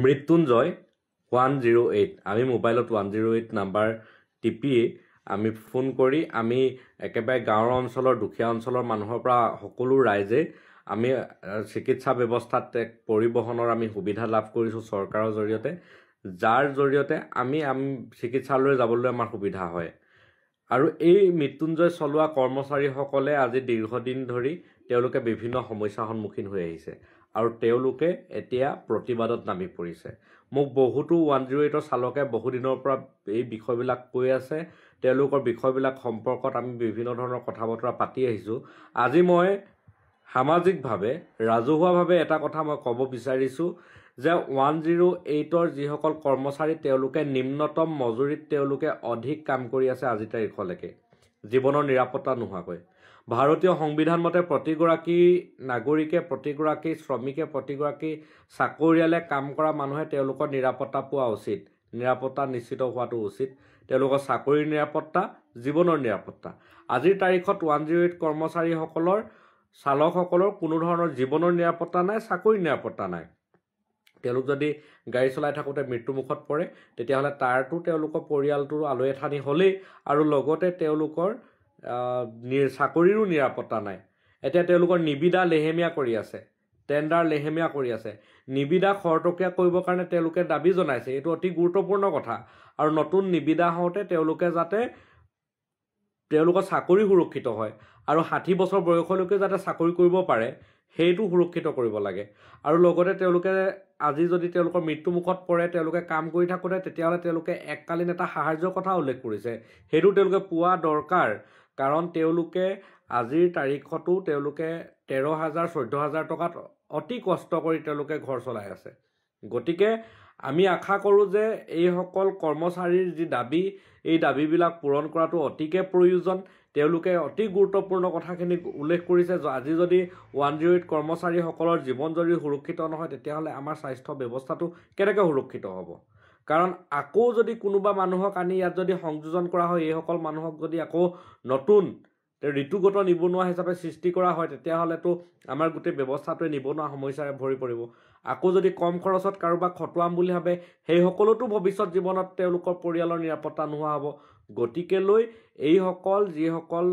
মৃত্যুঞ্জয় 108 আমি মোবাইলত 108 নাম্বাৰ টিপি আমি ফোন কৰি আমি একেবাৰে গাঁৱৰ অঞ্চলৰ দুখীয়া অঞ্চলৰ মানুহৰ পৰা সকলো ৰাইজে আমি চিকিৎসা ব্যৱস্থাত পৰিবহনৰ আমি সুবিধা লাভ কৰিছো চৰকাৰৰ জৰিয়তে যাৰ জৰিয়তে আমি চিকিৎসালয়লৈ যাবলৈ আমাৰ সুবিধা হয় আৰু এই মৃত্যুঞ্জয় চলোৱা কৰ্মচাৰীসকলে আজি দীৰ্ঘদিন ধৰি তেওঁলোকে বিভিন্ন সমস্যাৰ সন্মুখীন হৈ আহিছে আৰু তেওঁলোকে এতিয়া প্ৰতিবাদত নামি পৰিছে মোক বহুতো 108ৰ চালকে বহুদিনৰ পৰা এই বিষয়বিলাক কৈ আছে তেওঁলোকৰ বিষয়বিলাক সম্পৰ্কত আমি বিভিন্ন ধৰণৰ কথা বতৰা পাতি আহিছো আজি মই সামাজিকভাৱে ৰাজহুৱাভাৱে এটা কথা মই ক'ব বিচাৰিছো যে 108ৰ যিসকল কৰ্মচাৰী তেওঁলোকে নিম্নতম মজুৰিত তেওঁলোকে অধিক কাম কৰি আছে আজি তাৰিখলৈকে জীৱনৰ নিৰাপত্তা নোহোৱাকৈ ভাৰতীয় সংবিধান মতে প্ৰতিগৰাকী নাগৰিকে প্ৰতিগৰাকী শ্ৰমিকে প্ৰতিগৰাকী চাকৰিয়ালে কাম কৰা মানুহে তেওঁলোকৰ নিৰাপত্তা পোৱা উচিত নিৰাপত্তা নিশ্চিত হোৱাটো উচিত তেওঁলোকৰ চাকৰিৰ নিৰাপত্তা জীৱনৰ নিৰাপত্তা আজিৰ তাৰিখত 108 কৰ্মচাৰীসকলৰ চালকসকলৰ কোনো ধৰণৰ জীৱনৰ নিৰাপত্তা নাই চাকৰিৰ নিৰাপত্তা নাই তেওঁলোক যদি গাড়ী চলাই থাকোতে মৃত্যুমুখত পৰে তেতিয়াহলে তাৰটো তেওঁলোকৰ পৰিয়ালটোৰ আলৈ এঠানি হলেই আৰু লগতে তেওঁলোকৰ চাকৰিৰো নিৰাপত্তা নাই এতিয়া তেওঁলোকৰ নিবিদা লেহেমীয়া কৰি আছে টেন্ডাৰ লেহেমীয়া কৰি আছে নিবিদা খৰতকীয়া কৰিবৰ কাৰণে তেওঁলোকে দাবী জনাইছে এইটো অতি গুৰুত্বপূৰ্ণ কথা আৰু নতুন নিবিদা হওঁতে তেওঁলোকে যাতে তেওঁলোকৰ চাকৰি সুৰক্ষিত হয় আৰু 60 বছৰ বয়সলৈকে যাতে চাকৰি কৰিব পাৰে সেইটো সুৰক্ষিত কৰিব লাগে আৰু লগতে তেওঁলোকে আজি যদি তেওঁলোকৰ মৃত্যুমুখত পৰে তেওঁলোকে কাম কৰি থাকোতে তেতিয়াহলে তেওঁলোকে এককালীন এটা সাহায্যৰ কথা উল্লেখ কৰিছে সেইটো তেওঁলোকে পোৱা দৰকাৰ কাৰণ তেওঁলোকে আজিৰ তাৰিখতো তেওঁলোকে 13,000 14,000 টকাত অতি কষ্ট কৰি তেওঁলোকে ঘৰ চলাই আছে গতিকে আমি আশা কৰো যে এই সকল কৰ্মচাৰীৰ যি দাবী এই দাবীবিলাক পূৰণ কৰাটো অতিকে প্ৰয়োজন তেওঁলোকে অতি গুৰুত্বপূৰ্ণ কথাখিনি উল্লেখ কৰিছে যে আজি যদি 108 কৰ্মচাৰীসকলৰ জীৱন যদি সুৰক্ষিত নহয় তেতিয়াহলে আমাৰ স্বাস্থ্য ব্যৱস্থাটো কেনেকৈ সুৰক্ষিত হ'ব কাৰণ আকৌ যদি কোনোবা মানুহক আনি ইয়াত যদি সংযোজন কৰা হয় এই সকল মানুহক যদি আকৌ নতুন ঋতুগত নিবনুৱা হিচাপে সৃষ্টি কৰা হয় তেতিয়াহলেতো আমাৰ গোটেই ব্যৱস্থাটোৱে নিবনুৱা সমস্যাৰে ভৰি পৰিব আকৌ যদি কম খৰচত কাৰোবাক খটুৱাম বুলি ভাবে সেই সকলোতো ভৱিষ্যত জীৱনত তেওঁলোকৰ পৰিয়ালৰ নিৰাপত্তা নোহোৱা হ'ব গতিকে লৈ এই সকল যিসকল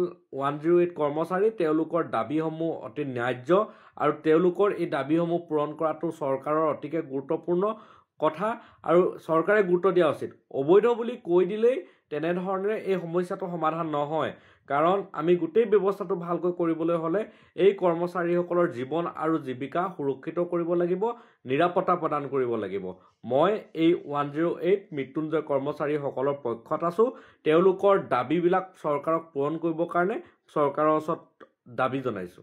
108 কৰ্মচাৰী তেওঁলোকৰ দাবীসমূহ অতি ন্যায্য আৰু তেওঁলোকৰ এই দাবীসমূহ পূৰণ কৰাটো চৰকাৰৰ অতিকে গুৰুত্বপূৰ্ণ কথা আৰু চৰকাৰে গুৰুত্ব দিয়া উচিত অবৈধ বুলি কৈ দিলেই তেনেধৰণে এই সমস্যাটো সমাধান নহয় কাৰণ আমি গোটেই ব্যৱস্থাটো ভালকৈ কৰিবলৈ হলে এই কৰ্মচাৰীসকলৰ জীৱন আৰু জীৱিকা সুৰক্ষিত কৰিব লাগিব নিৰাপত্তা প্ৰদান কৰিব লাগিব মই এই 108 মৃত্যুঞ্জয় কৰ্মচাৰীসকলৰ পক্ষত আছো তেওঁলোকৰ দাবীবিলাক চৰকাৰক পূৰণ কৰিবৰ কাৰণে চৰকাৰৰ ওচৰত দাবী জনাইছো